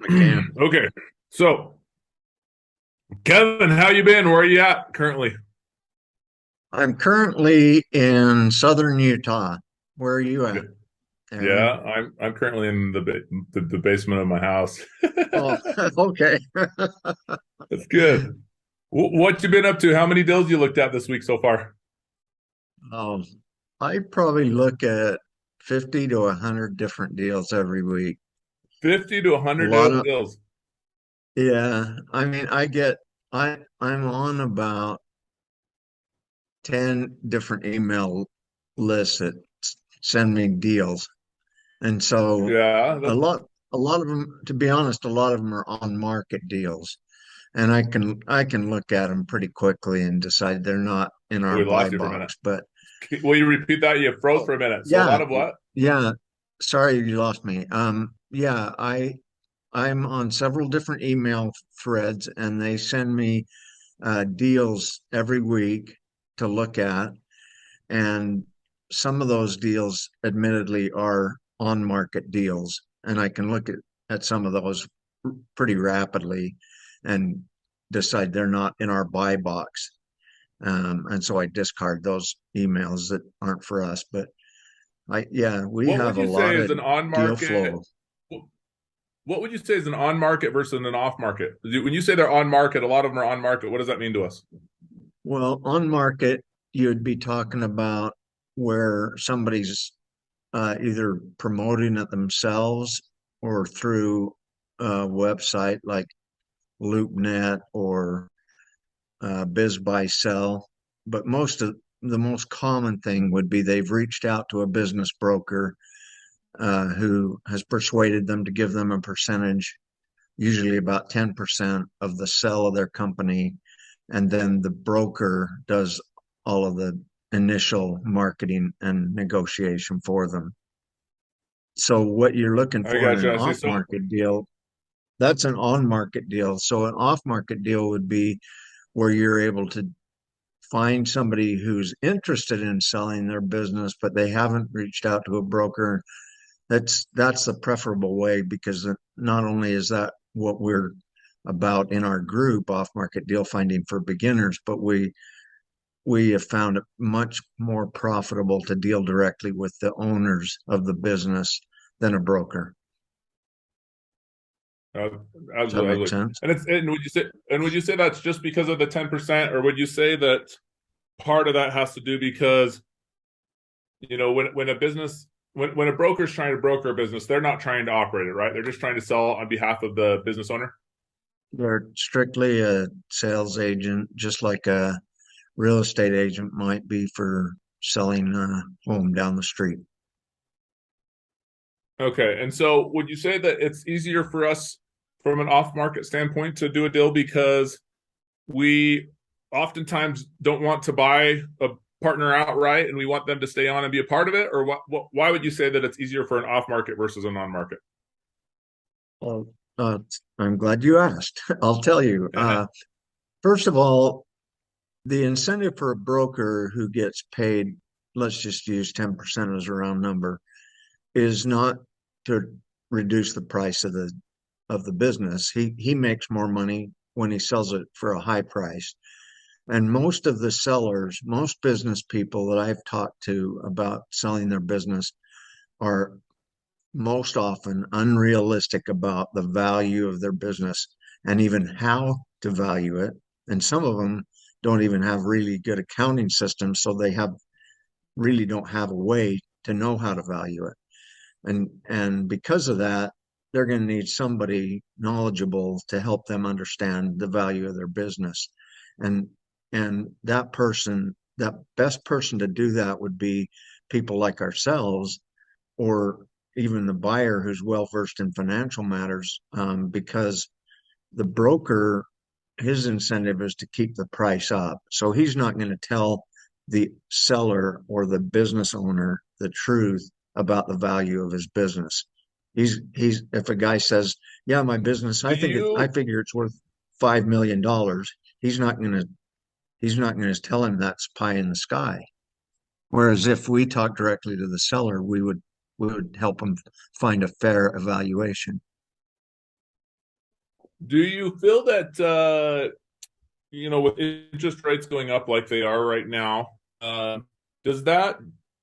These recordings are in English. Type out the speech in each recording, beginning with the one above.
I can. Okay. So, Kevin, how you been? Where are you at currently? I'm currently in southern Utah. Where are you at, Aaron? Yeah, I'm currently in the basement of my house. Oh, okay. That's good. What you been up to? How many deals you looked at this week so far? Um, I probably look at 50 to 100 different deals every week. 50 to A 100 lot of, deals. yeah. I mean, I'm on about 10 different email lists that send me deals. And so Yeah, a lot, a lot of them, to be honest, a lot of them are on market deals. And I can look at them pretty quickly and decide they're not in our we buy lost you for a minute. box. But Will you repeat that? You froze oh, for a minute. So a yeah, lot of what? yeah. Sorry you lost me. Yeah, I'm on several different email threads, and they send me deals every week to look at, and some of those deals, admittedly, are on market deals, and I can look at some of those pretty rapidly and decide they're not in our buy box. And so I discard those emails that aren't for us. But yeah, we What have would a you say lot is of an on deal market? flow. What would you say is an on market versus an off market? When you say they're on market, a lot of them are on market. What does that mean to us? Well, on market, you'd be talking about where somebody's either promoting it themselves or through a website like LoopNet or Biz Buy Sell. But most of the most common thing would be they've reached out to a business broker who has persuaded them to give them a percentage, usually about 10% of the sell of their company. And then the broker does all of the initial marketing and negotiation for them. So, what you're looking I for in got an you. I see. off So market deal, that's an on market deal. So, an off market deal would be where you're able to find somebody who's interested in selling their business, but they haven't reached out to a broker. That's the preferable way because not only is that what we're about in our group, off market deal finding for beginners, but we have found it much more profitable to deal directly with the owners of the business than a broker. Uh, Does that absolutely, make absolutely. sense? And would you say that's just because of the 10%, or would you say that part of that has to do because when a business when a broker's trying to broker a business, they're not trying to operate it, right? They're just trying to sell on behalf of the business owner. They're strictly a sales agent, just like a real estate agent might be for selling a home down the street. Okay, and so would you say that it's easier for us from an off-market standpoint to do a deal because we oftentimes don't want to buy a partner outright and we want them to stay on and be a part of it? Or why would you say that it's easier for an off market versus a non market? Well, I'm glad you asked. I'll tell you. First of all, the incentive for a broker who gets paid, let's just use 10% as a round number, is not to reduce the price of the business. He makes more money when he sells it for a high price. And most of the sellers, most business people that I've talked to about selling their business are most often unrealistic about the value of their business and even how to value it. And some of them don't even have really good accounting systems, so they have really don't have a way to know how to value it. And because of that, they're going to need somebody knowledgeable to help them understand the value of their business. And and that best person to do that would be people like ourselves or even the buyer who's well versed in financial matters, because the broker, his incentive is to keep the price up. So he's not going to tell the seller or the business owner the truth about the value of his business. He's if a guy says, "Yeah, my business, Do I you figure it's worth $5 million," he's not going to he's not going to tell him that's pie in the sky. Whereas if we talk directly to the seller, we would help him find a fair evaluation. Do you feel that with interest rates going up like they are right now, does that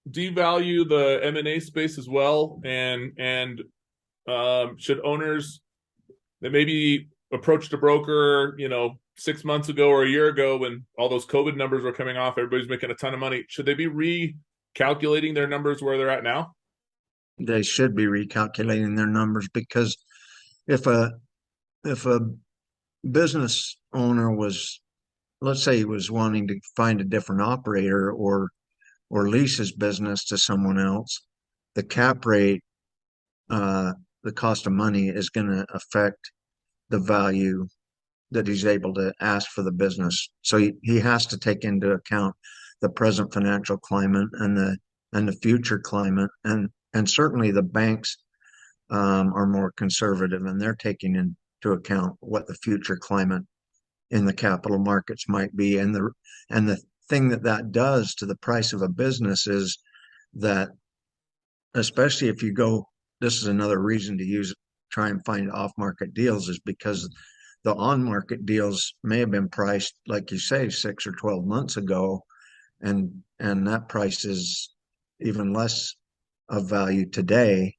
devalue the M&A space as well? And should owners that maybe approached a broker, 6 months ago or a year ago when all those COVID numbers were coming off, everybody's making a ton of money. Should they be recalculating their numbers where they're at now? They should be recalculating their numbers because if a if a business owner was, let's say he was wanting to find a different operator or lease his business to someone else, the cap rate, uh, the cost of money is going to affect the value that he's able to ask for the business. So he has to take into account the present financial climate and the future climate, and certainly the banks are more conservative and they're taking into account what the future climate in the capital markets might be, and the thing that that does to the price of a business is that, especially if you go, this is another reason to try and find off market deals, is because the on market deals may have been priced, like you say, 6 or 12 months ago, and that price is even less of value today.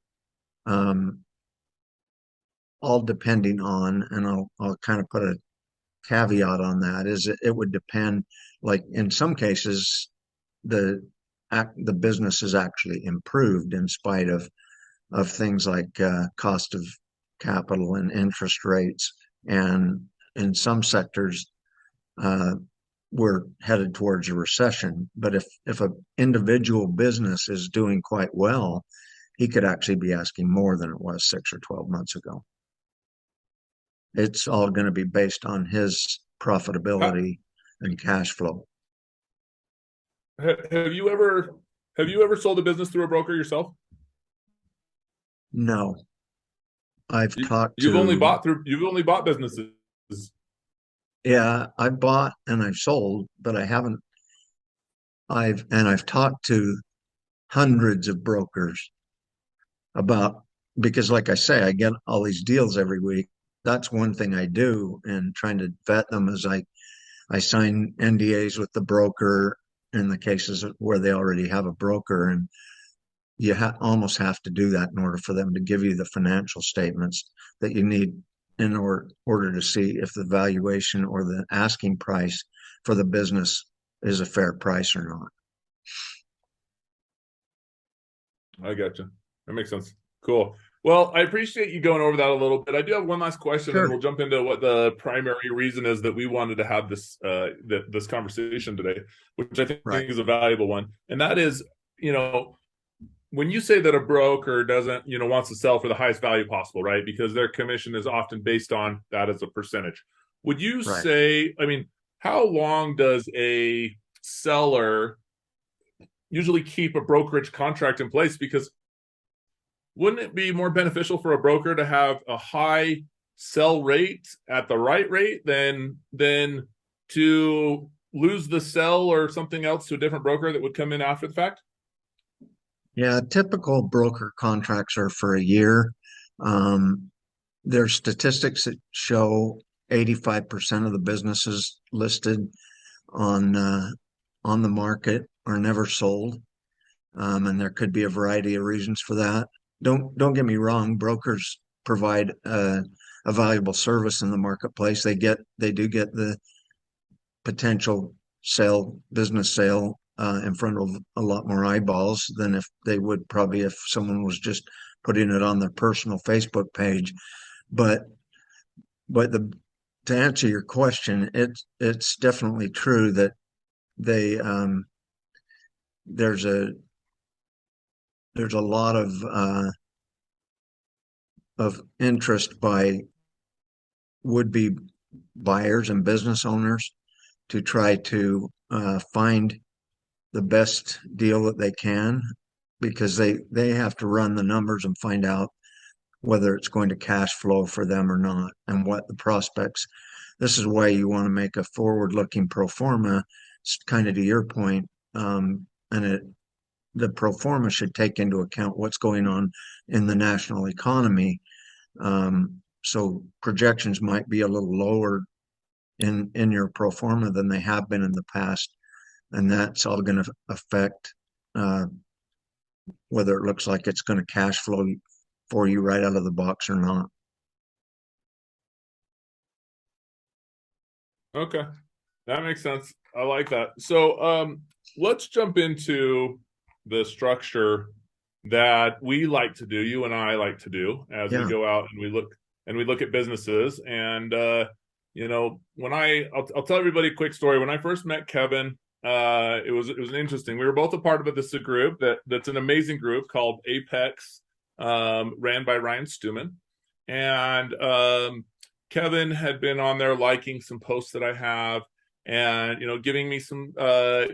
All depending on, and I'll kind of put a caveat on that, is it would depend, like in some cases the the business is actually improved in spite of things like cost of capital and interest rates, and in some sectors uh, we're headed towards a recession. But if an individual business is doing quite well, he could actually be asking more than it was 6 or 12 months ago. It's all going to be based on his Ha- profitability and cash flow. Have you ever sold a business through a broker yourself? No, I've You, talked you've only to, bought through you've only bought businesses. yeah, I've bought and I've sold, but I haven't, I've talked to hundreds of brokers about, because like I say, I get all these deals every week. That's one thing I do, and trying to vet them is I sign NDAs with the broker in the cases where they already have a broker, and you almost have to do that in order for them to give you the financial statements that you need in order to see if the valuation or the asking price for the business is a fair price or not. I gotcha. That makes sense. Cool. Well, I appreciate you going over that a little bit. I do have one last question, and Sure. we'll jump into what the primary reason is that we wanted to have this conversation today, which I think Right. is a valuable one. And that is, you know, when you say that a broker doesn't, wants to sell for the highest value possible, right? Because their commission is often based on that as a percentage. Would you Right. say, I mean, how long does a seller usually keep a brokerage contract in place? Because wouldn't it be more beneficial for a broker to have a high sell rate at the right rate than to lose the sell or something else to a different broker that would come in after the fact? Yeah, typical broker contracts are for a year. Um, there's statistics that show 85% of the businesses listed on on the market are never sold, and there could be a variety of reasons for that. Don't get me wrong, brokers provide a valuable service in the marketplace. They do get the potential business sale in front of a lot more eyeballs than if they would probably if someone was just putting it on their personal Facebook page. But the to answer your question, it's definitely true that they there's a there's a lot of interest by would-be buyers and business owners to try to find the best deal that they can, because they have to run the numbers and find out whether it's going to cash flow for them or not, and what the prospects. This is why you want to make a forward-looking pro forma, kind of to your point, and the pro forma should take into account what's going on in the national economy. so projections might be a little lower in your pro forma than they have been in the past, and that's all going to affect uh, whether it looks like it's going to cash flow for you right out of the box or not. Okay, that makes sense. I like that. So let's jump into the structure that we like to do, you and I like to do as we Yeah, go out and we look at businesses. And when I'll tell everybody a quick story. When I first met Kevin, it was an interesting. We were both a part of this group that's an amazing group called Apex, ran by Ryan Stuman, and Kevin had been on there liking some posts that I have, and giving me some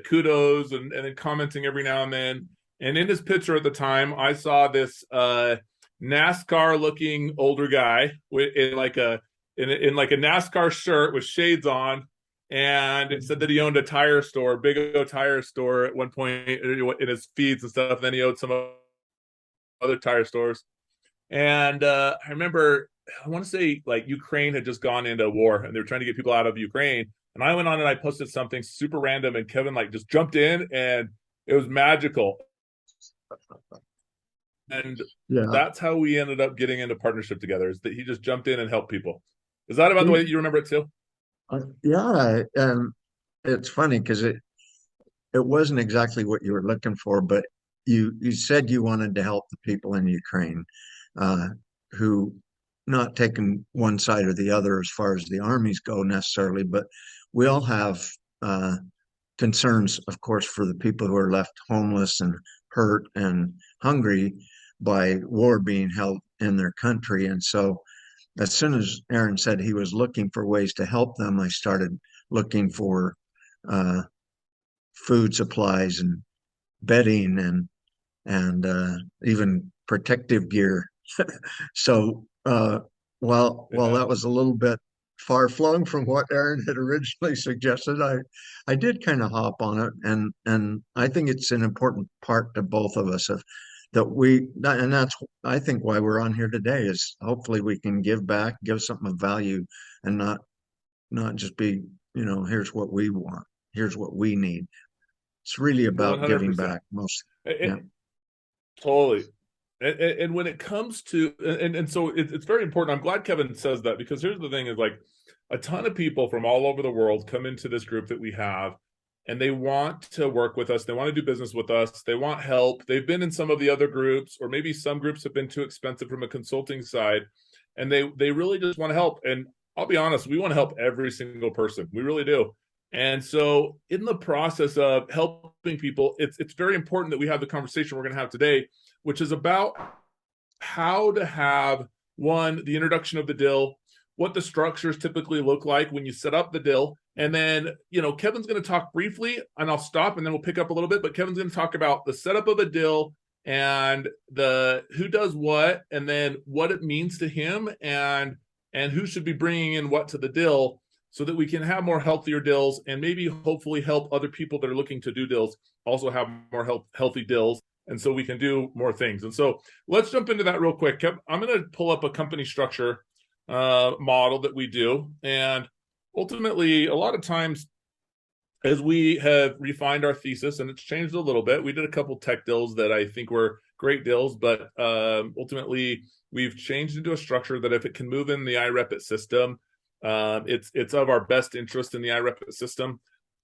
kudos and then commenting every now and then. And in his picture at the time, I saw this NASCAR looking older guy in like a NASCAR shirt with shades on, and it said that he owned a tire store, Big O tire store at one point in his feeds and stuff. And then he owned some other tire stores. And I remember, I want to say like Ukraine had just gone into war and they were trying to get people out of Ukraine. And I went on and I posted something super random, and Kevin like just jumped in, and it was magical. And yeah. that's how we ended up getting into partnership together, is that he just jumped in and helped people. Is that about the way that you remember it too? Yeah, it's funny because it wasn't exactly what you were looking for, but you said you wanted to help the people in Ukraine, uh, who not taking one side or the other as far as the armies go necessarily, but we all have uh, concerns, of course, for the people who are left homeless and hurt and hungry by war being held in their country. And so, as soon as Aaron said he was looking for ways to help them, I started looking for uh, food supplies and bedding and even protective gear. So while Yeah. that was a little bit far flung from what Aaron had originally suggested, I did kind of hop on it, and I think it's an important part to both of us of that and that's I think why we're on here today is hopefully we can give back, give something of value, and not just be, here's what we want, here's what we need. It's really about giving 100%. back most. It, Yeah. totally. And when it comes to and so it's very important. I'm glad Kevin says that, because here's the thing: is like a ton of people from all over the world come into this group that we have, and they want to work with us. They want to do business with us. They want help. They've been in some of the other groups, or maybe some groups have been too expensive from a consulting side, and they really just want to help. And I'll be honest, we want to help every single person. We really do. And so in the process of helping people, it's very important that we have the conversation we're going to have today, which is about how to have, one, the introduction of the deal, what the structures typically look like when you set up the deal. And then, Kevin's going to talk briefly, and I'll stop and then we'll pick up a little bit, but Kevin's going to talk about the setup of a deal and the who does what, and then what it means to him, and who should be bringing in what to the deal, so that we can have more healthier deals, and maybe hopefully help other people that are looking to do deals also have more healthy deals, and so we can do more things. And so let's jump into that real quick. I'm going to pull up a company structure model that we do. And ultimately, a lot of times, as we have refined our thesis, and it's changed a little bit, we did a couple tech deals that I think were great deals, but ultimately we've changed into a structure that if it can move in the iRepit system, it's of our best interest in the iRepit system,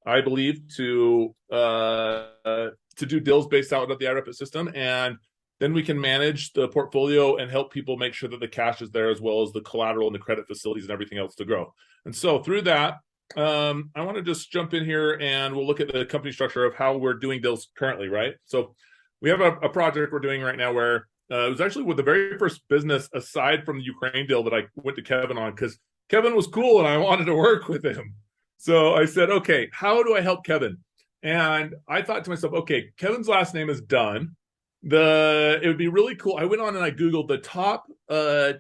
I believe, to do deals based out of the iRepit system, and then we can manage the portfolio and help people make sure that the cash is there, as well as the collateral and the credit facilities and everything else to grow. And so through that, I want to just jump in here and we'll look at the company structure of how we're doing deals currently, right? So we have a project we're doing right now where it was actually with the very first business aside from the Ukraine deal that I went to Kevin on, because Kevin was cool and I wanted to work with him. So I said, okay, how do I help Kevin? And I thought to myself, okay, Kevin's last name is Dunn. It would be really cool. I went on and I Googled the top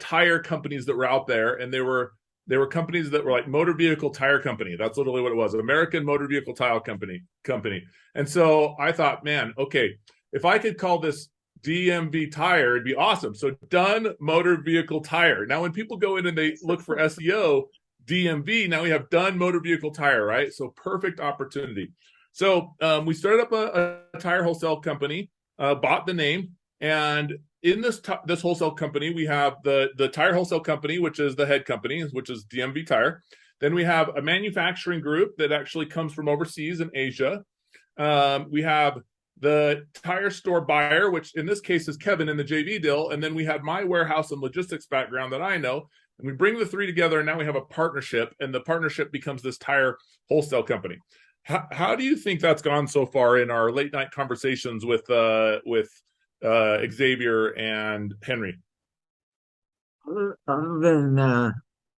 tire companies that were out there, and there were companies that were like Motor Vehicle Tire Company. That's literally what it was, American Motor Vehicle Tire Company. And so I thought, man, okay, if I could call this DMV tire, it'd be awesome. So done motor vehicle tire. Now, when people go in and they look for SEO, DMV, now we have done motor vehicle tire, right? So perfect opportunity. So we started up a tire wholesale company, bought the name, and in this wholesale company, we have the tire wholesale company, which is the head company, which is DMV Tire. Then we have a manufacturing group that actually comes from overseas in Asia. We have the tire store buyer, which in this case is Kevin in the JV deal. And then we have my warehouse and logistics background that I know. And we bring the three together, and now we have a partnership, and the partnership becomes this tire wholesale company. How do you think that's gone so far in our late night conversations with Xavier and Henry? Other than,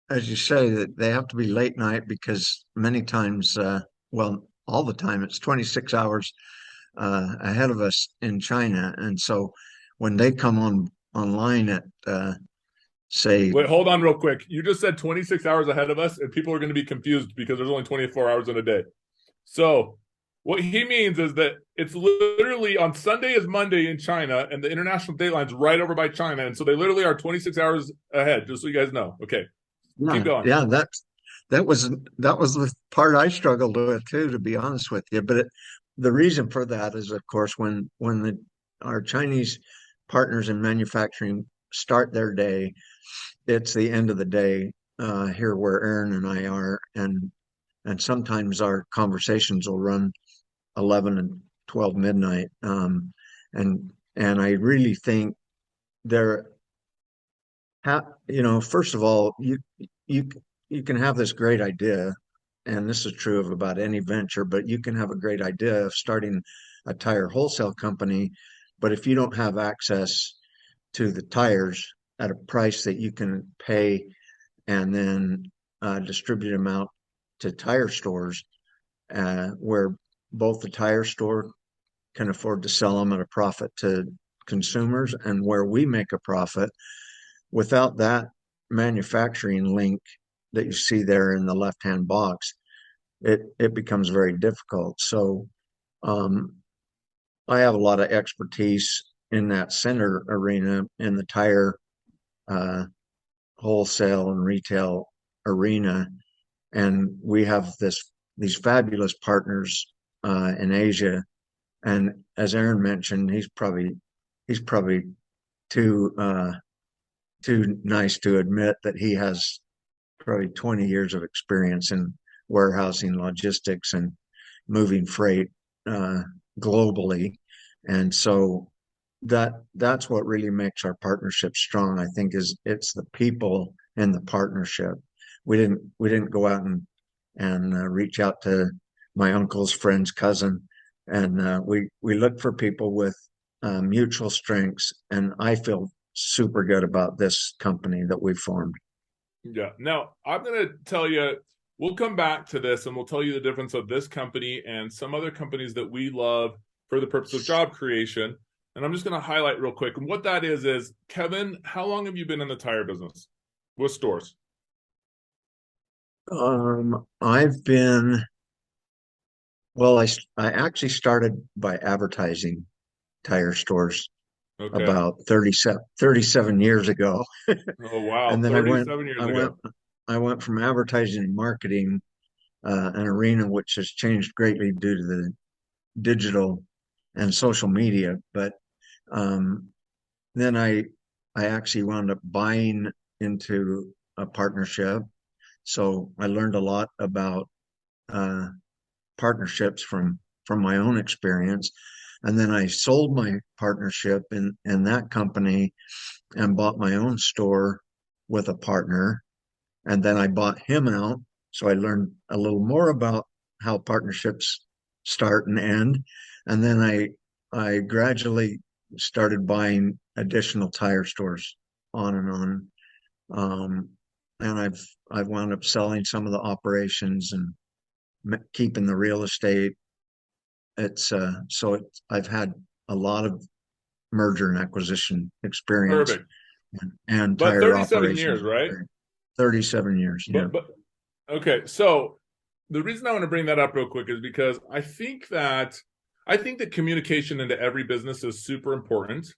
as you say, that they have to be late night because many times, well, all the time, it's 26 hours ahead of us in China. And so when they come online at, say, Wait, hold on real quick. You just said 26 hours ahead of us, and people are going to be confused because there's only 24 hours in a day. So what he means is that it's literally on Sunday is Monday in China, and the international dateline's right over by China. And so they literally are 26 hours ahead, just so you guys know. Okay, keep going. yeah, that was the part I struggled with too, to be honest with you. But the reason for that is, of course, when our Chinese partners in manufacturing start their day, it's the end of the day here where Aaron and I are, and sometimes our conversations will run 11 and 12 midnight. And I really think there, first of all, you you can have this great idea, and this is true of about any venture, but you can have a great idea of starting a tire wholesale company, but if you don't have access to the tires at a price that you can pay and then distribute them out to tire stores, where both the tire store can afford to sell them at a profit to consumers and where we make a profit. Without that manufacturing link that you see there in the left-hand box, it becomes very difficult. So I have a lot of expertise in that center arena in the tire wholesale and retail arena, and we have these fabulous partners in Asia. And as Aaron mentioned, he's probably too nice to admit that he has probably 20 years of experience in warehousing, logistics, and moving freight globally. And so that's what really makes our partnership strong, I think, is it's the people in the partnership. We didn't go out and reach out to my uncle's friend's cousin, and we look for people with mutual strengths, and I feel super good about this company that we formed. Yeah. Now, I'm going to tell you, we'll come back to this and we'll tell you the difference of this company and some other companies that we love for the purpose of job creation. And I'm just going to highlight real quick. And what that is, Kevin, how long have you been in the tire business with stores? I've been, well, I actually started by advertising tire stores Okay. about 37 years ago. Oh, wow. And then 37 years ago. I went from advertising and marketing, an arena which has changed greatly due to the digital and social media. But um, then I actually wound up buying into a partnership. So I learned a lot about uh, partnerships from my own experience. And then I sold my partnership in that company and bought my own store with a partner. And then I bought him out. So I learned a little more about how partnerships start and end. And then I gradually started buying additional tire stores on and on. And I've wound up selling some of the operations and keeping the real estate. I've had a lot of merger and acquisition experience Perfect. and But tire 37 operations years, right? experience. 37 years, yeah. But okay. So the reason I want to bring that up real quick is because I think that communication into every business is super important.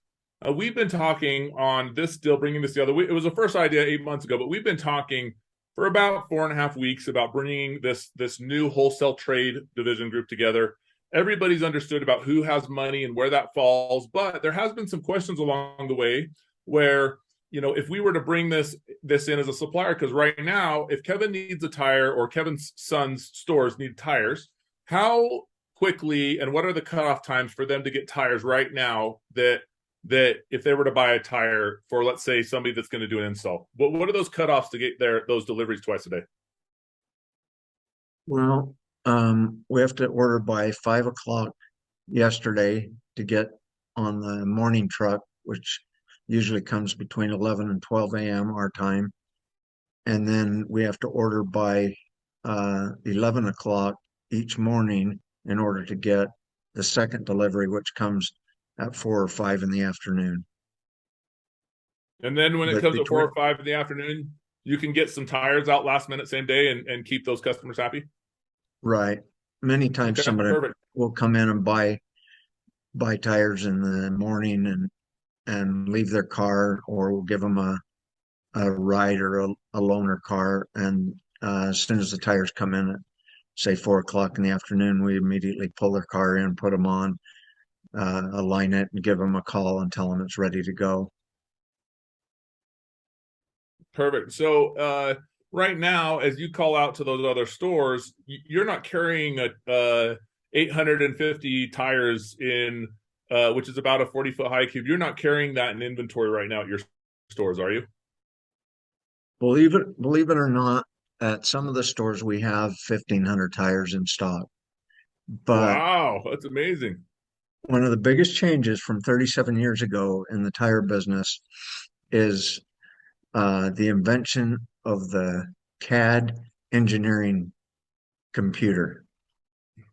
We've been talking on this deal, bringing this together. It was the first idea 8 months ago, but we've been talking for about 4.5 weeks about bringing this new wholesale trade division group together. Everybody's understood about who has money and where that falls, but there has been some questions along the way where, if we were to bring this in as a supplier, because right now, if Kevin needs a tire or Kevin's son's stores need tires, how quickly and what are the cutoff times for them to get tires right now that if they were to buy a tire for, let's say, somebody that's going to do an install, what are those cutoffs to get those deliveries twice a day? Well, we have to order by 5 o'clock yesterday to get on the morning truck, which usually comes between 11 and 12 a.m. our time. And then we have to order by 11 o'clock each morning in order to get the second delivery, which comes at 4 or 5 in the afternoon. And then when it But comes at between 4 or 5 in the afternoon, you can get some tires out last minute, same day, and keep those customers happy. Right, many times Okay, somebody perfect. will come in and buy tires in the morning and leave their car, or we'll give them a ride or a loaner car. And as soon as the tires come in at say 4 o'clock in the afternoon, we immediately pull their car in, put them on, align it, and give them a call and tell them it's ready to go. Perfect. So right now, as you call out to those other stores, you're not carrying a 850 tires in, which is about a 40-foot high cube. You're not carrying that in inventory right now at your stores, are you? Believe it or not, at some of the stores we have 1,500 tires in stock. But Wow, that's amazing. one of the biggest changes from 37 years ago in the tire business is the invention of the CAD engineering computer.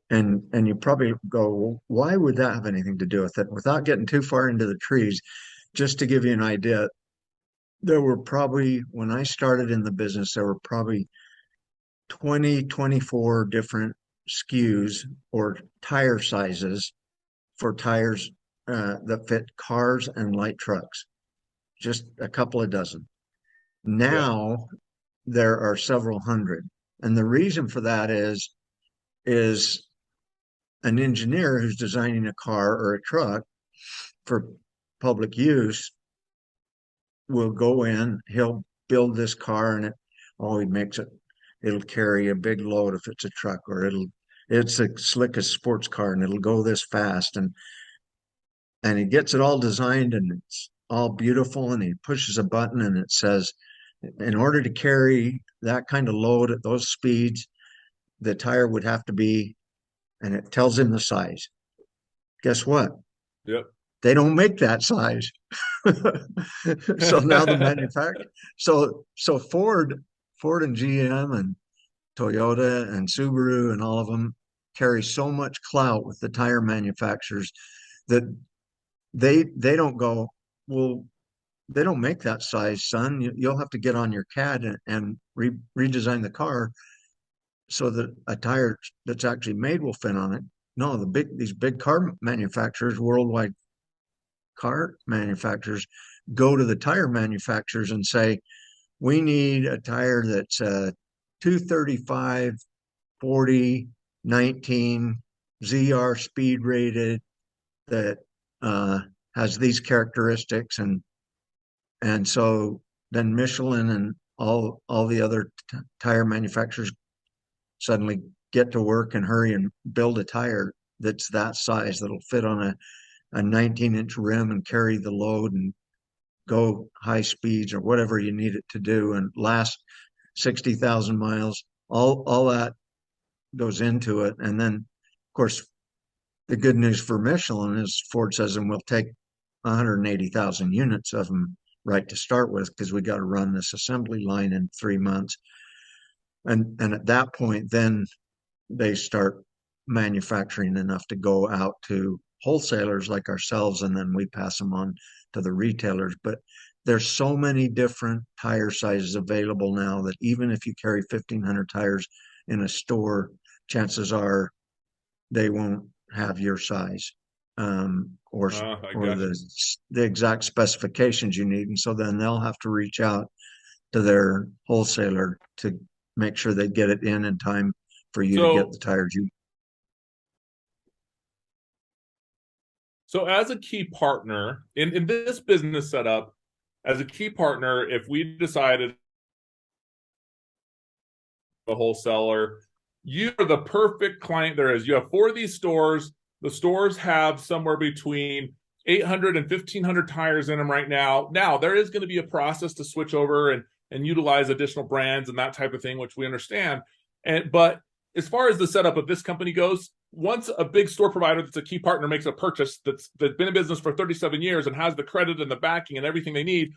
And you probably go, well, why would that have anything to do with it? Without getting too far into the trees, just to give you an idea, there were probably, when I started in the business, there were probably 20, 24 different SKUs or tire sizes for tires that fit cars and light trucks, just a couple of dozen. Yeah. Now there are several hundred. And the reason for that is an engineer who's designing a car or a truck for public use will go in, he'll build this car, and he makes it'll carry a big load if it's a truck, or it's a slickest sports car and it'll go this fast. And he gets it all designed and it's all beautiful, and he pushes a button and it says, in order to carry that kind of load at those speeds, the tire would have to be, and it tells him the size. Guess what? Yep. They don't make that size. So now the manufacturer, so Ford and GM and Toyota and Subaru and all of them carry so much clout with the tire manufacturers that they don't go, well, they don't make that size, son. You'll have to get on your CAD and redesign the car so that a tire that's actually made will fit on it. No, these big car manufacturers, worldwide car manufacturers, go to the tire manufacturers and say, we need a tire that's 235, 40, 19, ZR speed rated, that has these characteristics. And so then Michelin and all the other tire manufacturers suddenly get to work and hurry and build a tire that's that size, that'll fit on a 19-inch rim and carry the load and go high speeds or whatever you need it to do and last 60,000 miles. All that goes into it. And then, of course, the good news for Michelin is Ford says, and we'll take 180,000 units of them right to start with, because we got to run this assembly line in 3 months. And at that point, then they start manufacturing enough to go out to wholesalers like ourselves, and then we pass them on to the retailers. But there's so many different tire sizes available now that even if you carry 1,500 tires in a store, chances are they won't have your size. or I or got you. the exact specifications you need, and so then they'll have to reach out to their wholesaler to make sure they get it in time for you to get So the tires you. So as a key partner in this business setup, as a key partner, if we decided a wholesaler, you are the perfect client there is. You have 4 of these stores. The stores have somewhere between 800 and 1,500 tires in them right now. Now, there is going to be a process to switch over and utilize additional brands and that type of thing, which we understand. But as far as the setup of this company goes, once a big store provider that's a key partner makes a purchase that's been in business for 37 years and has the credit and the backing and everything they need,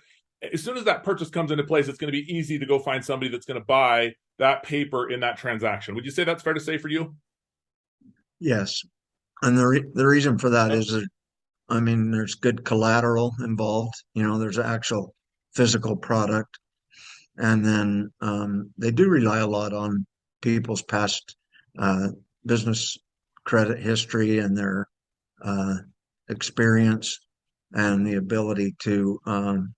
as soon as that purchase comes into place, it's going to be easy to go find somebody that's going to buy that paper in that transaction. Would you say that's fair to say for you? Yes, and the reason for that Uh, is that, I mean, there's good collateral involved. There's an actual physical product, and then they do rely a lot on people's past uh, business credit history and their uh, experience and the ability to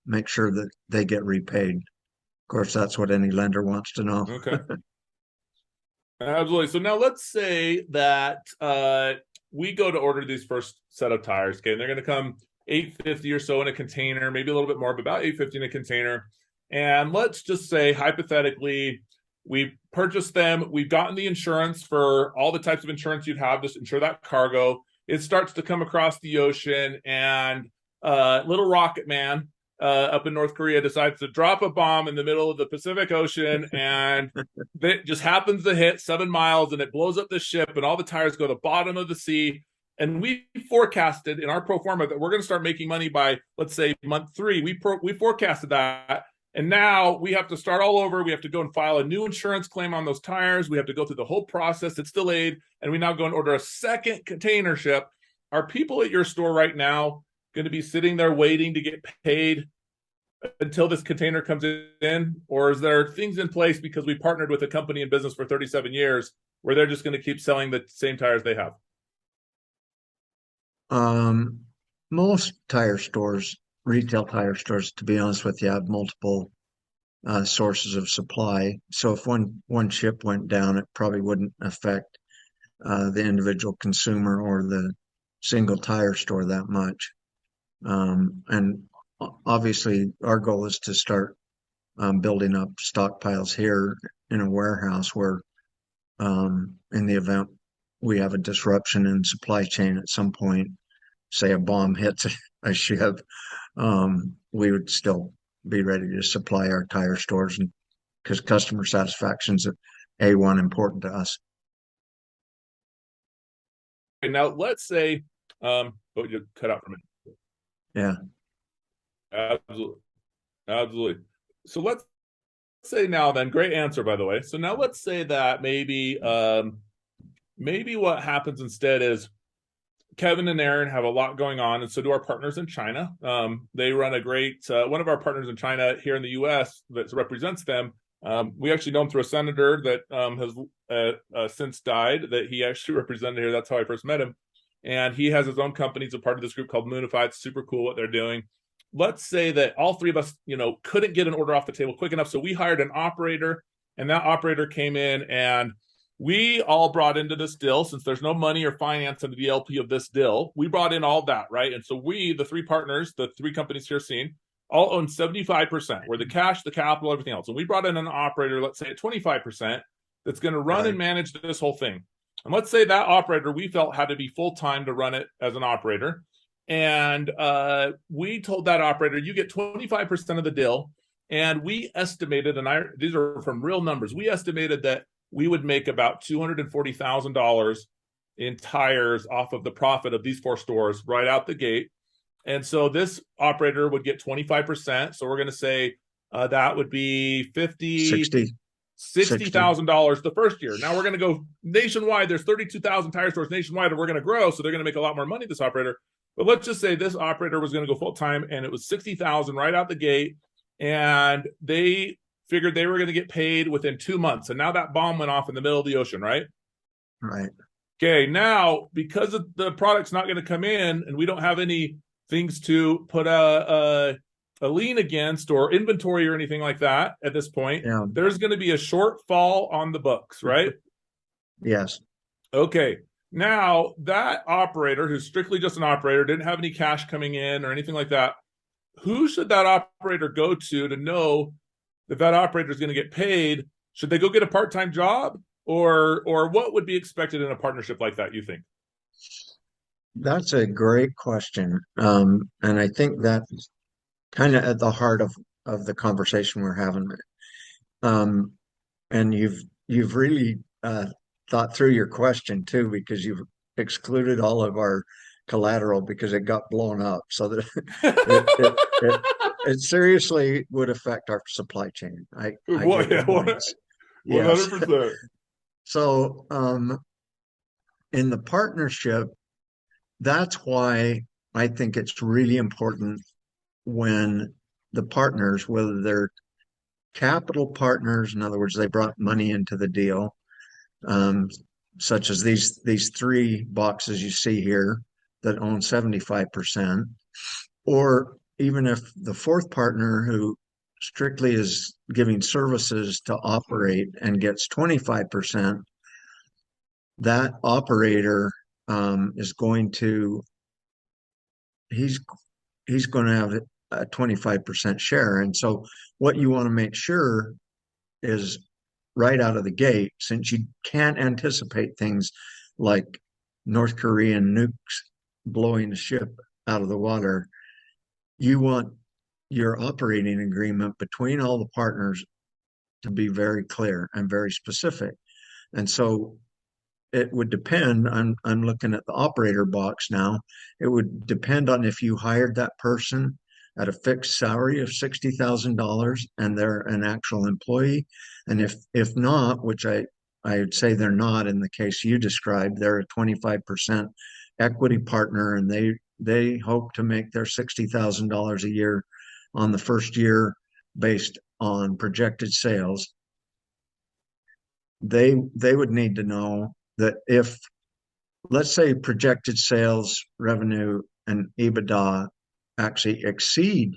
make sure that they get repaid. Of course, that's what any lender wants to know. Okay. Absolutely. So now let's say that we go to order these first set of tires. Okay, and they're going to come 850 or so in a container, maybe a little bit more, but about 850 in a container. And let's just say hypothetically, we purchased them. We've gotten the insurance for all the types of insurance you'd have to insure that cargo. It starts to come across the ocean, and little Rocket Man up in North Korea decides to drop a bomb in the middle of the Pacific Ocean, and it just happens to hit 7 miles, and it blows up the ship, and all the tires go to the bottom of the sea. And we forecasted in our pro forma that we're going to start making money by, let's say, month 3. We forecasted that, and now we have to start all over. We have to go and file a new insurance claim on those tires. We have to go through the whole process. It's delayed, and we now go and order a second container ship. Are people at your store right now going to be sitting there waiting to get paid until this container comes in? Or is there things in place because we partnered with a company in business for 37 years where they're just going to keep selling the same tires they have? Um, Most tire stores, retail tire stores, to be honest with you, have multiple sources of supply. So if one ship went down, it probably wouldn't affect the individual consumer or the single tire store that much. And obviously, our goal is to start building up stockpiles here in a warehouse where, in the event we have a disruption in supply chain at some point, say a bomb hits a ship, we would still be ready to supply our tire stores, and because customer satisfaction is A1 important to us. Okay, now let's say, oh, you cut out for a minute. Yeah. Absolutely. Absolutely. So let's say now then, great answer, by the way. So now let's say that maybe what happens instead is Kevin and Aaron have a lot going on, and so do our partners in China. They run a great, one of our partners in China here in the U.S. that represents them. We actually know him through a senator that has since died, that he actually represented here. That's how I first met him. And he has his own company. He's a part of this group called Moonify. It's super cool what they're doing. Let's say that all 3 of us, couldn't get an order off the table quick enough. So we hired an operator, and that operator came in, and we all brought into this deal, since there's no money or finance into the LP of this deal. We brought in all that, right? And so we, the 3 partners, the 3 companies here seen, all own 75%. We're the cash, the capital, everything else. And we brought in an operator, let's say at 25%, that's going to run and manage this whole thing. And let's say that operator we felt had to be full-time to run it as an operator. And we told that operator, you get 25% of the deal. And we estimated, and these are from real numbers, we estimated that we would make about $240,000 in tires off of the profit of these 4 stores right out the gate. And so this operator would get 25%. So we're going to say that would be $60,000 the first year. Now we're going to go nationwide. There's 32,000 tire stores nationwide, and we're going to grow. So they're going to make a lot more money, this operator. But let's just say this operator was going to go full time, and it was 60,000 right out the gate. And they figured they were going to get paid within 2 months. And now that bomb went off in the middle of the ocean, right? Right. Okay, now because of the product's not going to come in and we don't have any things to put a lien against or inventory or anything like that at this point, Yeah. there's going to be a shortfall on the books, right? Yes. Okay. Now that operator who's strictly just an operator, didn't have any cash coming in or anything like that, who should that operator go to know that that operator is going to get paid? Should they go get a part-time job, or what would be expected in a partnership like that, you think? That's a great question. And I think that's kind of at the heart of the conversation we're having. Um, and you've really thought through your question too, because you've excluded all of our collateral because it got blown up. So that it it it, it seriously would affect our supply chain. I Well, get your yeah, points. Yes. 100%. So in the partnership, that's why I think it's really important when the partners, whether they're capital partners, in other words, they brought money into the deal, um, such as these three boxes you see here that own 75%, or even if the fourth partner who strictly is giving services to operate and gets 25%, that operator is going to he's he's going to have a 25% share. And so what you want to make sure is right out of the gate, since you can't anticipate things like North Korean nukes blowing the ship out of the water, you want your operating agreement between all the partners to be very clear and very specific. And so it would depend. I'm looking at the operator box now. It would depend on if you hired that person at a fixed salary of $60,000 and they're an actual employee. And if not, which I would say they're not in the case you described, they're a 25% equity partner and they hope to make their $60,000 a year on the first year based on projected sales. They would need to know that if, let's say, projected sales revenue and EBITDA actually exceed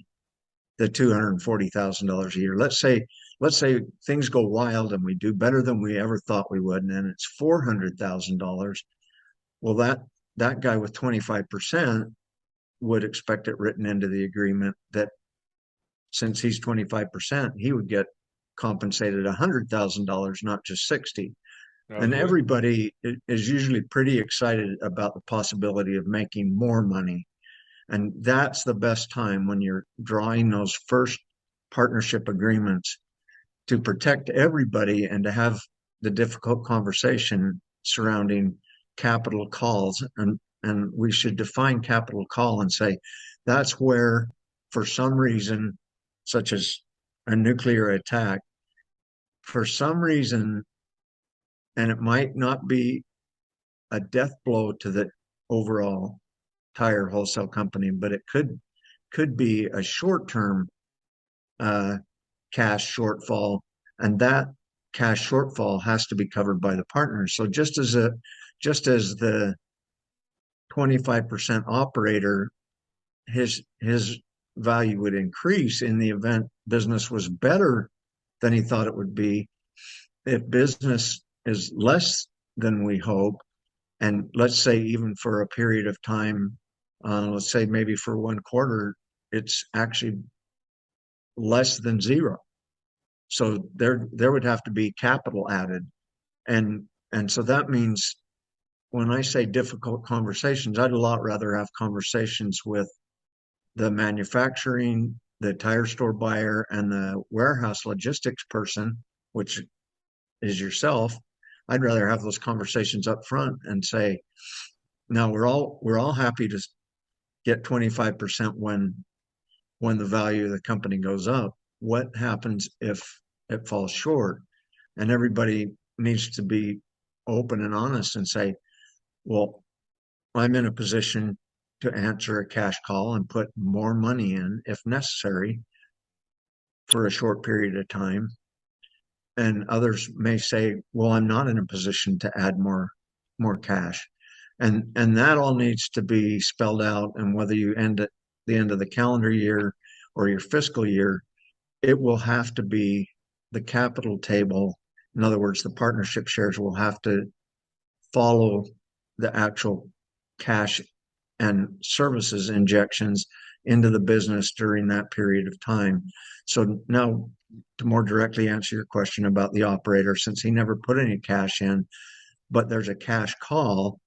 the $240,000 a year. Let's say things go wild and we do better than we ever thought we would, and then it's $400,000. Well, that guy with 25% would expect it written into the agreement that since he's 25%, he would get compensated $100,000, not just 60. And Absolutely. everybody is usually pretty excited about the possibility of making more money. And that's the best time when you're drawing those first partnership agreements to protect everybody and to have the difficult conversation surrounding capital calls. And we should define capital call and say that's where, for some reason, such as a nuclear attack, for some reason, and it might not be a death blow to the overall tire wholesale company, but it could be a short-term cash shortfall, and that cash shortfall has to be covered by the partners. So just as the 25% operator, his value would increase in the event business was better than he thought it would be. If business is less than we hope, and let's say even for a period of time, let's say maybe for 1 quarter, it's actually less than zero. So there would have to be capital added, and so that means when I say difficult conversations, I'd a lot rather have conversations with the manufacturing, the tire store buyer, and the warehouse logistics person, which is yourself. I'd rather have those conversations up front and say, now we're all happy to get 25% when the value of the company goes up. What happens if it falls short? And everybody needs to be open and honest and say, well, I'm in a position to answer a cash call and put more money in if necessary for a short period of time. And others may say, well, I'm not in a position to add more more cash. And that all needs to be spelled out. And whether you end at the end of the calendar year or your fiscal year, it will have to be the capital table. In other words, the partnership shares will have to follow the actual cash and services injections into the business during that period of time. So now, to more directly answer your question about the operator, since he never put any cash in, but there's a cash call,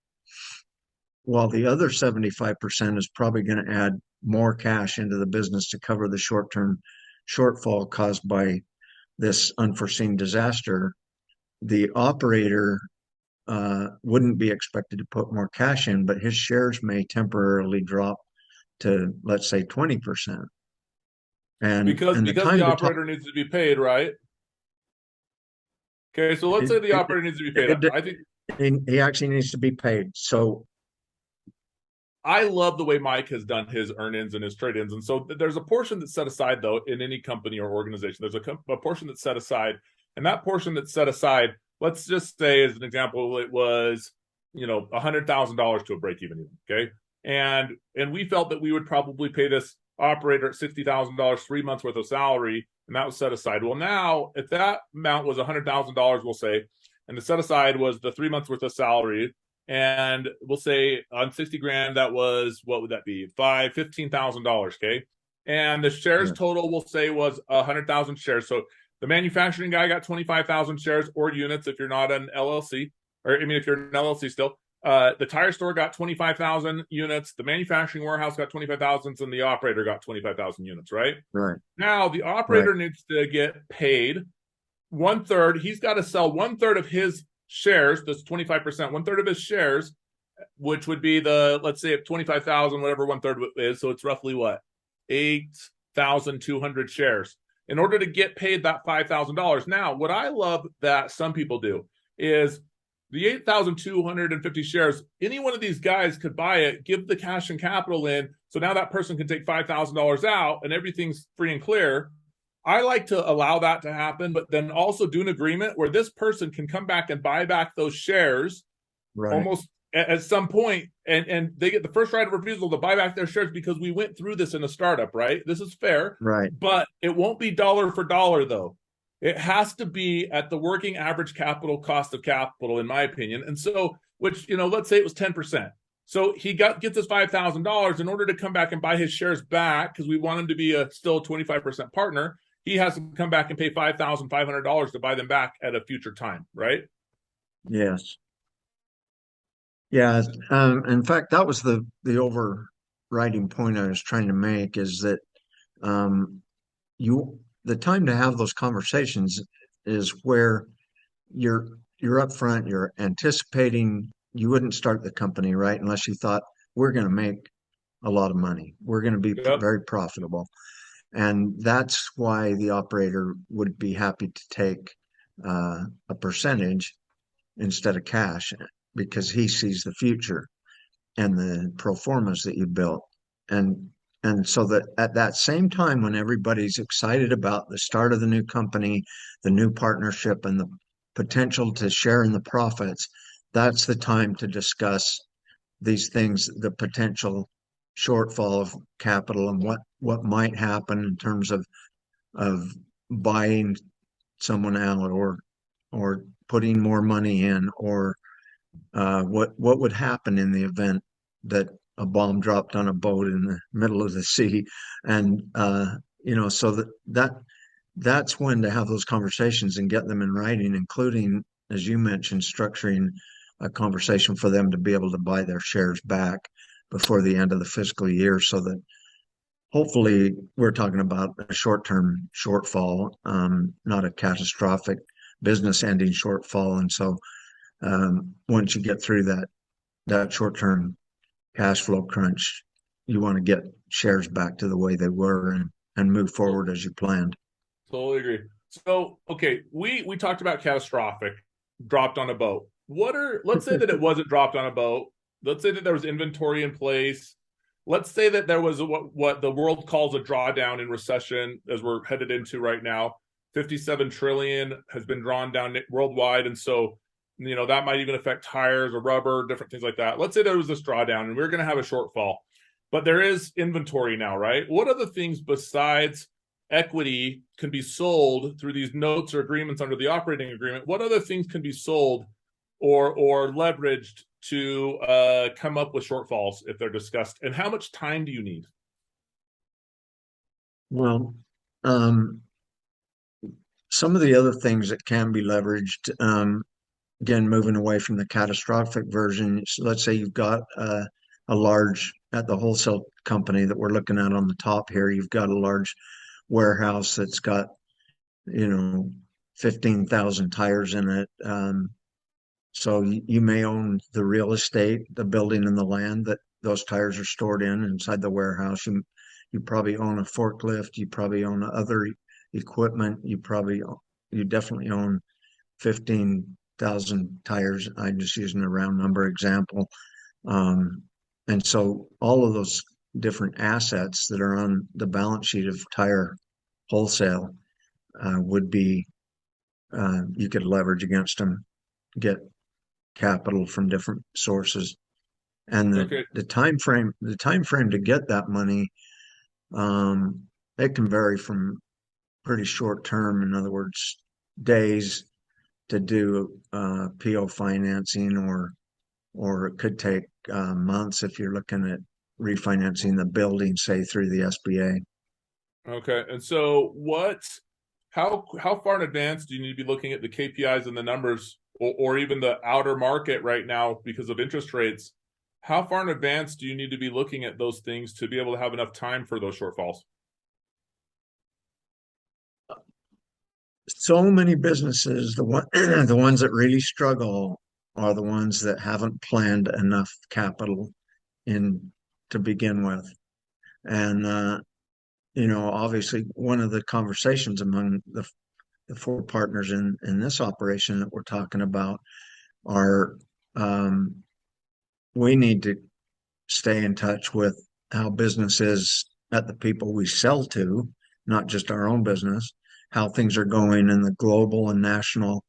while the other 75% is probably going to add more cash into the business to cover the short-term shortfall caused by this unforeseen disaster, the operator wouldn't be expected to put more cash in, but his shares may temporarily drop to, let's say, 20%. because And the the time to talk, operator needs to be paid, right? Okay, so let's say the operator needs to be paid. it, I think he actually needs to be paid. So I love the way Mike has done his earn-ins and his trade-ins. And so there's a portion that's set aside, though, in any company or organization. There's a portion that's set aside. And that portion that's set aside, let's just say, as an example, it was, $100,000 to a break-even, okay? And we felt that we would probably pay this operator at $60,000, 3 months worth of salary, and that was set aside. Well, now, if that amount was $100,000, we'll say, and the set aside was the 3 months worth of salary, and we'll say on 60 grand, that was, what would that be? $15,000. Okay. And the shares yeah, total, we'll say, was 100,000 shares. So the manufacturing guy got 25,000 shares or units if you're not an LLC, or I mean, if you're an LLC still. The tire store got 25,000 units. The manufacturing warehouse got 25,000, and the operator got 25,000 units, right? right, Now the right, operator needs to get paid 1/3. He's got to sell 1/3 of his shares. That's 25%. 1/3 of his shares, which would be let's say, 25,000, whatever 1/3 is. So it's roughly what? 8,200 shares in order to get paid that $5,000. Now, what I love that some people do is the 8,250 shares, any one of these guys could buy it, give the cash and capital in. So now that person can take $5,000 out and everything's free and clear. I like to allow that to happen, but then also do an agreement where this person can come back and buy back those shares right, almost at some point, and they get the first right of refusal to buy back their shares because we went through this in a startup, right? This is fair, right. but it won't be dollar for dollar, though. It has to be at the working average capital cost of capital, in my opinion. And so, which, let's say it was 10%. So he gets his $5,000 in order to come back and buy his shares back, because we want him to be still a 25% partner. He has to come back and pay $5,500 to buy them back at a future time, right? Yes. Yeah. In fact, that was the overriding point I was trying to make is that um, the time to have those conversations is where you're you're up front, you're anticipating you wouldn't start the company, right, unless you thought we're going to make a lot of money. We're going to be Yep. very profitable. And that's why the operator would be happy to take a percentage instead of cash because he sees the future and the pro formas that you built. And so that at that same time when everybody's excited about the start of the new company, the new partnership, and the potential to share in the profits, that's the time to discuss these things, the potential shortfall of capital and what might happen in terms of buying someone out or putting more money in or what would happen in the event that a bomb dropped on a boat in the middle of the sea, and so that's when to have those conversations and get them in writing, including, as you mentioned, structuring a conversation for them to be able to buy their shares back before the end of the fiscal year, so that hopefully we're talking about a short-term shortfall, not a catastrophic business ending shortfall, and so once you get through that short-term cash flow crunch, you want to get shares back to the way they were and move forward as you planned. Totally agree. So, okay, we talked about catastrophic, dropped on a boat. Let's say that it wasn't dropped on a boat. Let's say that there was inventory in place. Let's say that there was what the world calls a drawdown in recession, as we're headed into right now. 57 trillion has been drawn down worldwide, and so that might even affect tires or rubber, different things like that. Let's say there was this drawdown and we're going to have a shortfall, but there is inventory now, right? What other things besides equity can be sold through these notes or agreements under the operating agreement? What other things can be sold or leveraged to come up with shortfalls if they're discussed? And how much time do you need? Well, some of the other things that can be leveraged, again, moving away from the catastrophic version, so let's say you've got a large, at the wholesale company that we're looking at on the top here, you've got a large warehouse that's got, 15,000 tires in it. So you may own the real estate, the building and the land that those tires are stored in inside the warehouse. You probably own a forklift. You probably own other equipment. You definitely own 15,000 tires. I'm just using a round number example. And so all of those different assets that are on the balance sheet of tire wholesale would be you could leverage against them, get capital from different sources, and Okay. the time frame to get that money, it can vary from pretty short term, in other words, days, to do PO financing, or it could take months if you're looking at refinancing the building, say through the SBA. Okay. And so how far in advance do you need to be looking at the KPIs and the numbers or even the outer market right now because of interest rates? How far in advance do you need to be looking at those things to be able to have enough time for those shortfalls? So many businesses, the ones that really struggle are the ones that haven't planned enough capital in to begin with. And obviously one of the conversations among the four partners in this operation that we're talking about are, we need to stay in touch with how business is at the people we sell to, not just our own business, how things are going in the global and national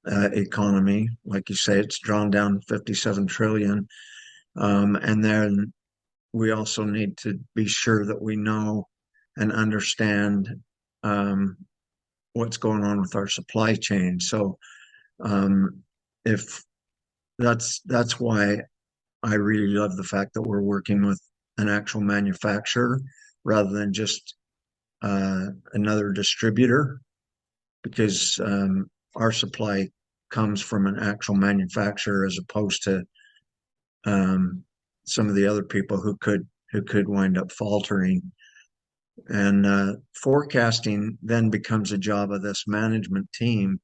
economy. Like you say, it's drawn down 57 trillion. And then we also need to be sure that we know and understand what's going on with our supply chain. So if that's why I really love the fact that we're working with an actual manufacturer rather than just another distributor, because our supply comes from an actual manufacturer as opposed to some of the other people who could wind up faltering. And forecasting then becomes a job of this management team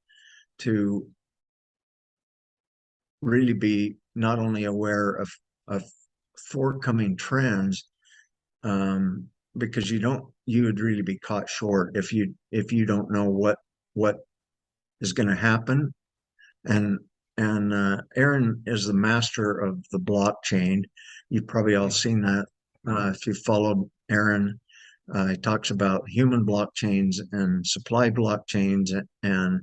to really be not only aware of forthcoming trends, because you would really be caught short if you don't know what is going to happen. And Aaron is the master of the blockchain. You've probably all seen that if you followed Aaron. He talks about human blockchains and supply blockchains, and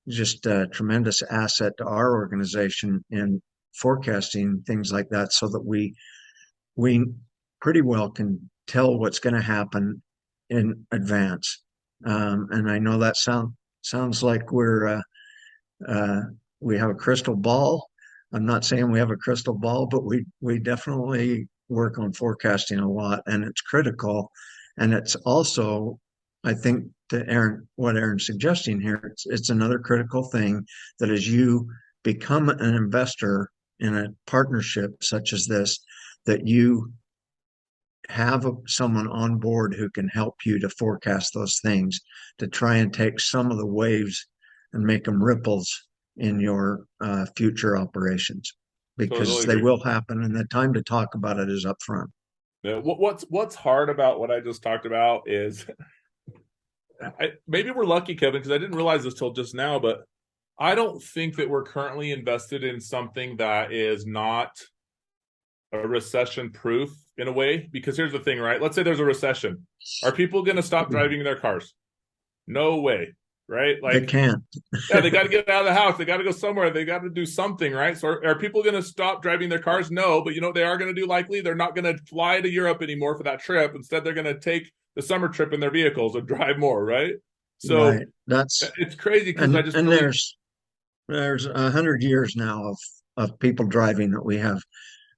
just a tremendous asset to our organization in forecasting things like that, so that we pretty well can tell what's going to happen in advance. And I know that sounds like uh, we have a crystal ball. I'm not saying we have a crystal ball, but we definitely work on forecasting a lot, and it's critical. And it's also, I think, to Aaron, what Aaron's suggesting here, it's another critical thing that as you become an investor in a partnership such as this, that you have someone on board who can help you to forecast those things, to try and take some of the waves and make them ripples in your future operations, because Totally they agree. will happen, and the time to talk about it is up front. Yeah, what's hard about what I just talked about is maybe we're lucky, Kevin, because I didn't realize this till just now, but I don't think that we're currently invested in something that is not a recession proof in a way. Because here's the thing, right? Let's say there's a recession. Are people going to stop driving their cars? No way, right? They Like, can't. yeah, they got to get out of the house. They got to go somewhere. They got to do something, right? So are people going to stop driving their cars? No, but you know what they are going to do likely? They're not going to fly to Europe anymore for that trip. Instead, they're going to take the summer trip in their vehicles and drive more, right? So Right. That's it's crazy because I and just and really, there's 100 years now of people driving that we have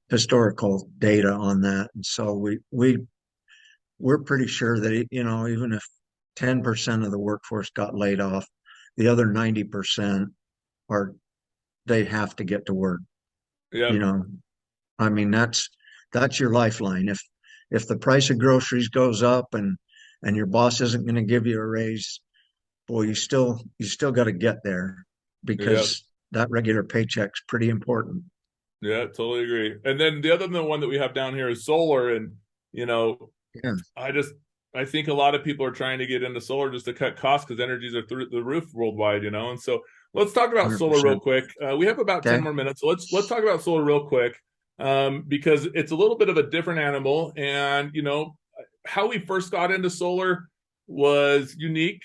historical data on that, and so we're pretty sure that even if 10% of the workforce got laid off, the other 90% are they have to get to work. yeah, You know, I mean that's your lifeline. If the price of groceries goes up and your boss isn't going to give you a raise, boy, you still got to get there yeah, because that regular paycheck's pretty important. yeah, totally agree. And then the other one that we have down here is solar. And, you know, Yeah, I just, I think a lot of people are trying to get into solar just to cut costs because energies are through the roof worldwide, you know. And so let's talk about solar real 100%. quick. We have about 10 Okay. more minutes, so let's talk about solar real quick, because it's a little bit of a different animal. And you know how we first got into solar was unique.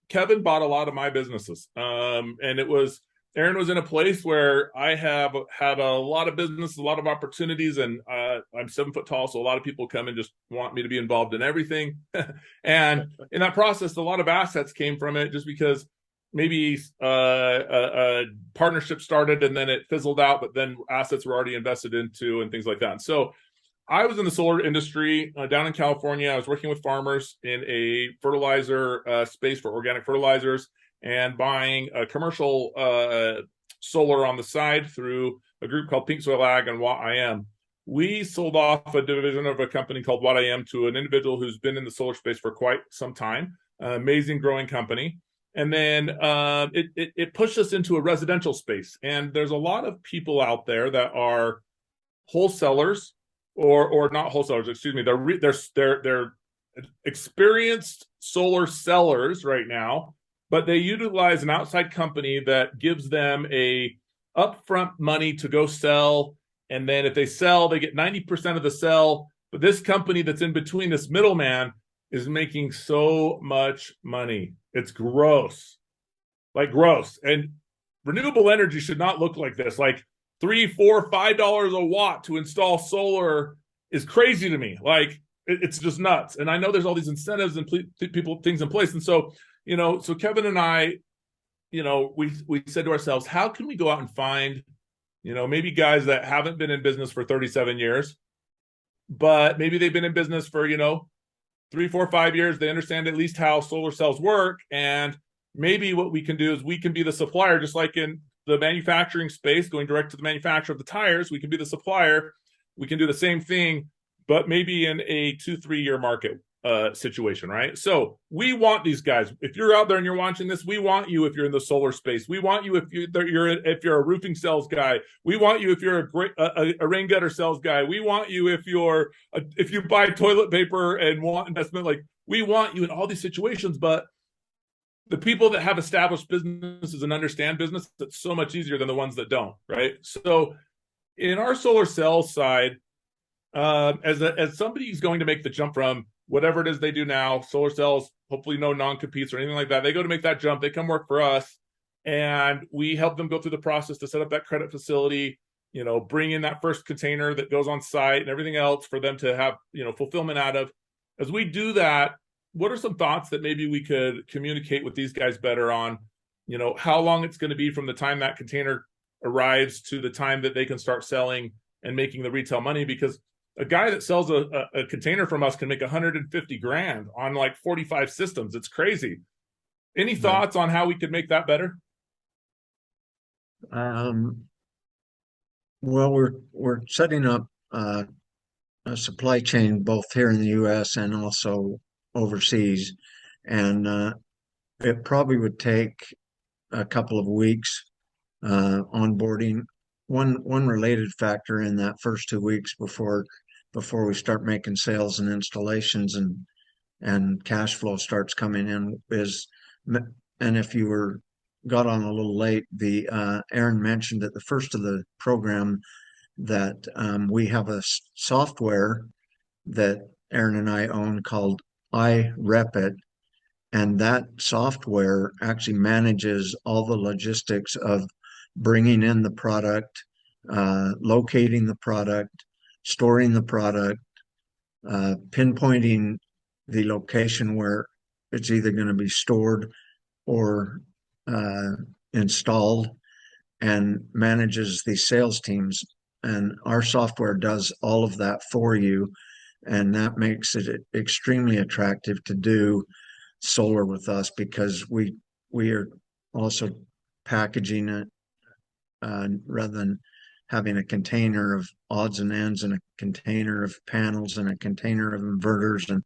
Kevin bought a lot of my businesses, and it was Aaron was in a place where I have had a lot of business, a lot of opportunities, and I'm 7 foot tall, so a lot of people come and just want me to be involved in everything. And in that process, a lot of assets came from it, just because maybe a partnership started and then it fizzled out, but then assets were already invested into and things like that. So I was in the solar industry down in California. I was working with farmers in a fertilizer space for organic fertilizers and buying a commercial solar on the side through a group called Pink Soil Ag and What I Am. We sold off a division of a company called What I Am to an individual who's been in the solar space for quite some time. Amazing growing company. And then it pushed us into a residential space. And there's a lot of people out there that are wholesalers or not wholesalers, excuse me. They're experienced solar sellers right now, but they utilize an outside company that gives them a upfront money to go sell, and then if they sell, they get 90% of the sell. But this company that's in between, this middleman, is making so much money. It's gross, like gross. And renewable energy should not look like this. Like $3, $4, $5 a watt to install solar is crazy to me. Like it's just nuts. And I know there's all these incentives and people things in place. And so, you know, so Kevin and I, you know, we said to ourselves, how can we go out and find, you know, maybe guys that haven't been in business for 37 years, but maybe they've been in business for, you know, 3, 4, 5 years. They understand at least how solar cells work. And maybe what we can do is we can be the supplier, just like in the manufacturing space, going direct to the manufacturer of the tires. We can be the supplier. We can do the same thing, but maybe in a 2, 3 year market situation, right? So we want these guys. If you're out there and you're watching this, we want you if you're in the solar space. We want you if you're a roofing sales guy. We want you if you're a rain gutter sales guy. We want you if you buy toilet paper and want investment. Like we want you in all these situations, but the people that have established businesses and understand business, it's so much easier than the ones that don't, right? So in our solar cell side, as somebody who's going to make the jump from whatever it is they do now, solar cells, hopefully no non-competes or anything like that, they go to make that jump, they come work for us, and we help them go through the process to set up that credit facility, you know, bring in that first container that goes on site and everything else for them to have, you know, fulfillment out of. As we do that, what are some thoughts that maybe we could communicate with these guys better on, you know, how long it's going to be from the time that container arrives to the time that they can start selling and making the retail money? Because a guy that sells a container from us can make 150 grand on like 45 systems. It's crazy. Any Right. thoughts on how we could make that better? Um, well, we're setting up a supply chain both here in the U.S. and also overseas, and it probably would take a couple of weeks onboarding. One related factor in that first 2 weeks before we start making sales and installations and cash flow starts coming in is, and if you were got on a little late, the Aaron mentioned at the first of the program that we have a software that Aaron and I own called iRepit, And that software actually manages all the logistics of bringing in the product, locating the product, storing the product, pinpointing the location where it's either going to be stored or uh, installed, and manages the sales teams. And our software does all of that for you. And that makes it extremely attractive to do solar with us because we are also packaging it rather than having a container of odds and ends and a container of panels and a container of inverters and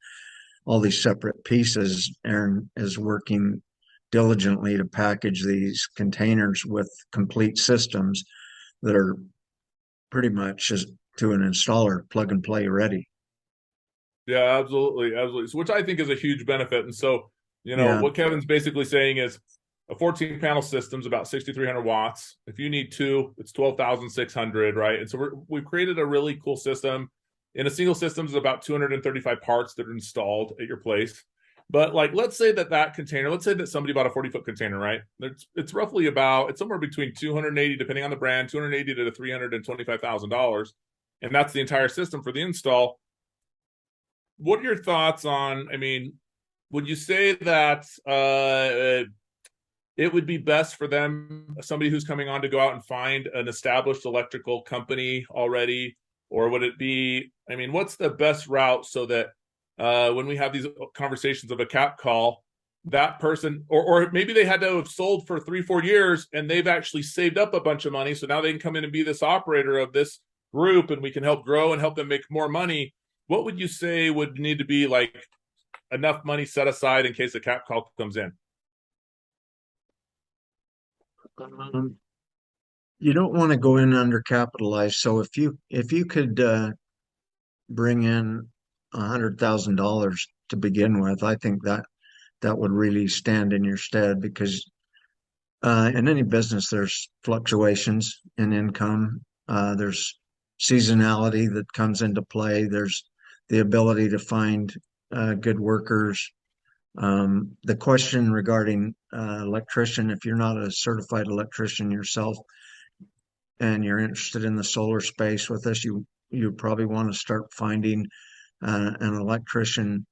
all these separate pieces. Aaron is working diligently to package these containers with complete systems that are pretty much just to an installer plug and play ready. Yeah, absolutely, absolutely. So, which I think is a huge benefit. And so, Yeah, what Kevin's basically saying is a 14 panel system is about 6,300 watts. If you need two, it's 12,600, right? And so we've created a really cool system. In a single system is about 235 parts that are installed at your place. But like, let's say that container, let's say that somebody bought a 40-foot container, right? It's roughly it's somewhere between 280, depending on the brand, 280 to $325,000. And that's the entire system for the install. What are your thoughts on, I mean, would you say that it would be best for them, somebody who's coming on, to go out and find an established electrical company already? Or would it be, I mean, what's the best route so that when we have these conversations of a cap call, that person, or maybe they had to have sold for 3-4 years and they've actually saved up a bunch of money. So now they can come in and be this operator of this group and we can help grow and help them make more money. What would you say would need to be like enough money set aside in case a cap call comes in? um, you don't want to go in undercapitalized. So if you could bring in $100,000 to begin with, I think that would really stand in your stead because in any business there's fluctuations in income. There's seasonality that comes into play. There's the ability to find good workers. The question regarding electrician, if you're not a certified electrician yourself and you're interested in the solar space with us, you probably want to start finding an electrician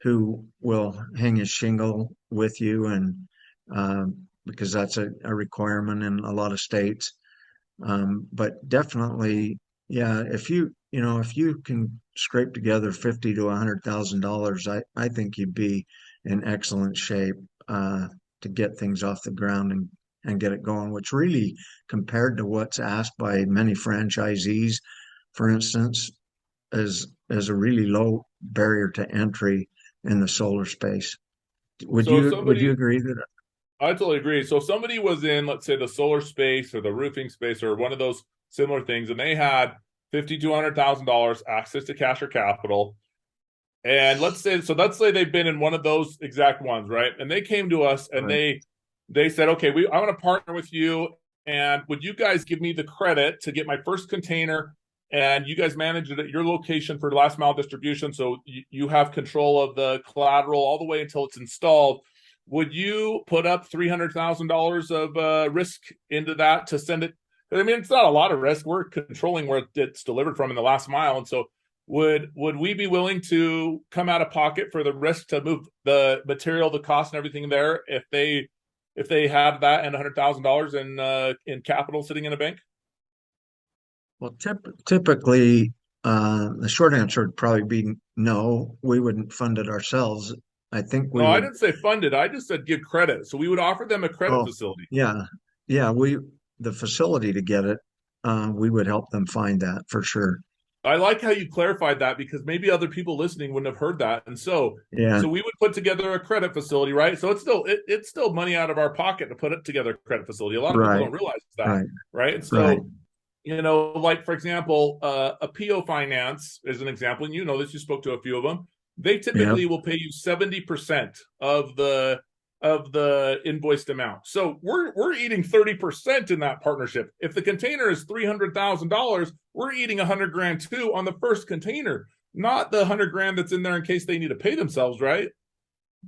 who will hang his shingle with you, and because that's a requirement in a lot of states. But definitely, yeah, if you can scrape together 50 to $100,000, I think you'd be in excellent shape to get things off the ground and get it going, which really, compared to what's asked by many franchisees, for instance, is a really low barrier to entry in the solar space. Would So you somebody, agree that? I totally agree. So if somebody was in, let's say, the solar space or the roofing space or one of those similar things, and they had $50,000 to $100,000 access to cash or capital. And let's say they've been in one of those exact ones, right? And they came to us and Right. they said, okay, I want to partner with you. And would you guys give me the credit to get my first container? And you guys manage it at your location for last mile distribution. So you have control of the collateral all the way until it's installed. Would you put up $300,000 of risk into that to send it? I mean, it's not a lot of risk. We're controlling where it's delivered from in the last mile. And so would we be willing to come out of pocket for the risk to move the material, the cost, and everything there if they have that and $100,000 in capital sitting in a bank? Well, typically, the short answer would probably be no. We wouldn't fund it ourselves. I think No, we I would. didn't say funded. I just said give credit. So we would offer them a credit Oh, facility. yeah, yeah. The facility to get it, we would help them find that for sure. I like how you clarified that because maybe other people listening wouldn't have heard that. And Yeah, so we would put together a credit facility, right? So it's still money out of our pocket to put it together a credit facility. A lot of people right, don't realize that, right, right? And right. so like for example, a PO finance is an example, and this, you spoke to a few of them. They Yeah, typically will pay you 70% of the invoiced amount. So we're eating 30% in that partnership. If the container is $300,000, we're eating 100 grand too on the first container, not the 100 grand that's in there in case they need to pay themselves, right?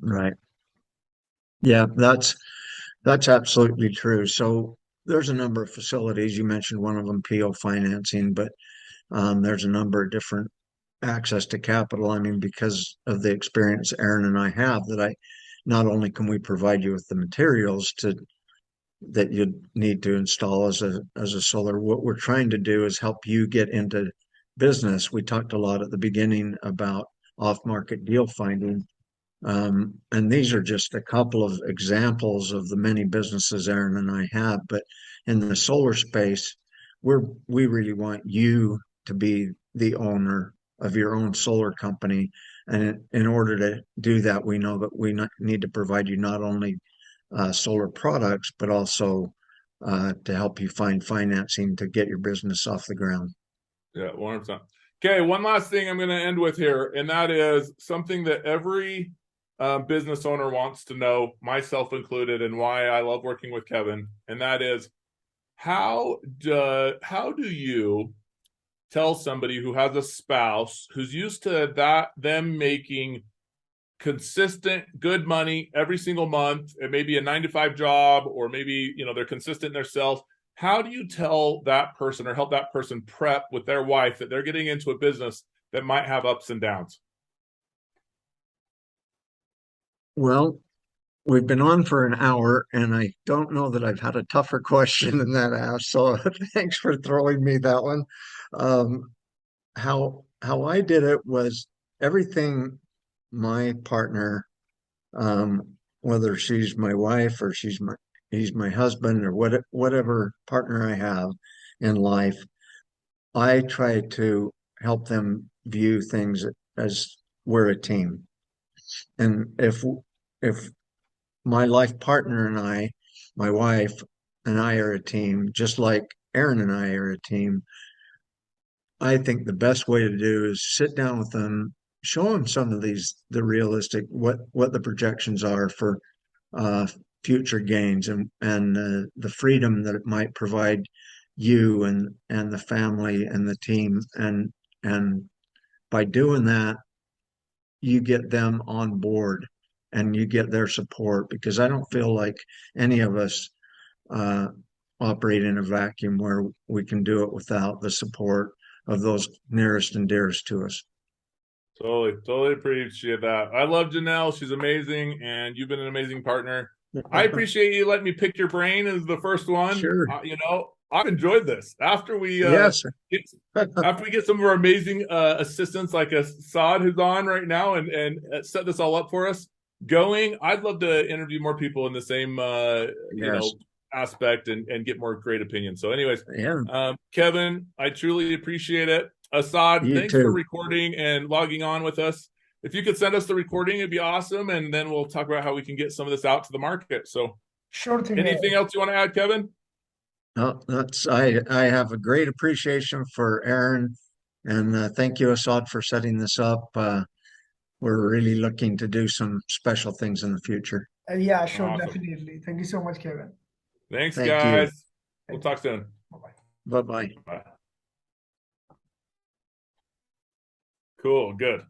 right. Yeah, that's absolutely true. So there's a number of facilities. You mentioned one of them, PO financing, but there's a number of different access to capital. I mean, because of the experience Aaron and I have, that I not only can we provide you with the materials to that you need to install as a solar, what we're trying to do is help you get into business. We talked a lot at the beginning about off-market deal finding. And these are just a couple of examples of the many businesses Aaron and I have. But in the solar space, we really want you to be the owner of your own solar company. And in order to do that, we know that we need to provide you not only solar products, but also to help you find financing to get your business off the ground. Yeah, 100%. Okay, one last thing I'm going to end with here, and that is something that every business owner wants to know, myself included, and why I love working with Kevin. And that is, how do you tell somebody who has a spouse who's used to them making consistent good money every single month, it may be a 9 to 5 job, or maybe they're consistent in their sales, how do you tell that person or help that person prep with their wife that they're getting into a business that might have ups and downs? Well, we've been on for an hour, and I don't know that I've had a tougher question than that asked. So thanks for throwing me that one. Um, how I did it was everything my partner, whether she's my wife or he's my husband or whatever partner I have in life, I try to help them view things as we're a team. And if my life partner and I, my wife and I are a team, just like Aaron and I are a team. I think the best way to do is sit down with them, show them some of the realistic, what the projections are for uh, future gains and the freedom that it might provide you and the family and the team. And by doing that, you get them on board and you get their support, because I don't feel like any of us uh, operate in a vacuum where we can do it without the support of those nearest and dearest to us. Totally appreciate that. I love Janelle. She's amazing, and you've been an amazing partner. I appreciate you letting me pick your brain as the first one. Sure. I've enjoyed this. Yes. After we get some of our amazing assistants like Assad, who's on right now, and set this all up for us going, I'd love to interview more people in the same Yes. aspect and get more great opinions. So anyways, Yeah. Kevin, I truly appreciate it. Assad, You thanks for too. recording and logging on with us. If you could send us the recording, it'd be awesome, and then we'll talk about how we can get some of this out to the market. So Sure thing. anything else you want to add, Kevin? No, I have a great appreciation for Aaron, and thank you, Assad, for setting this up. We're really looking to do some special things in the future. Yeah, sure, Awesome. definitely. Thank you so much, Kevin. Thanks, Thank you. guys. We'll talk soon. Bye-bye. Bye bye. Bye. Cool. Good.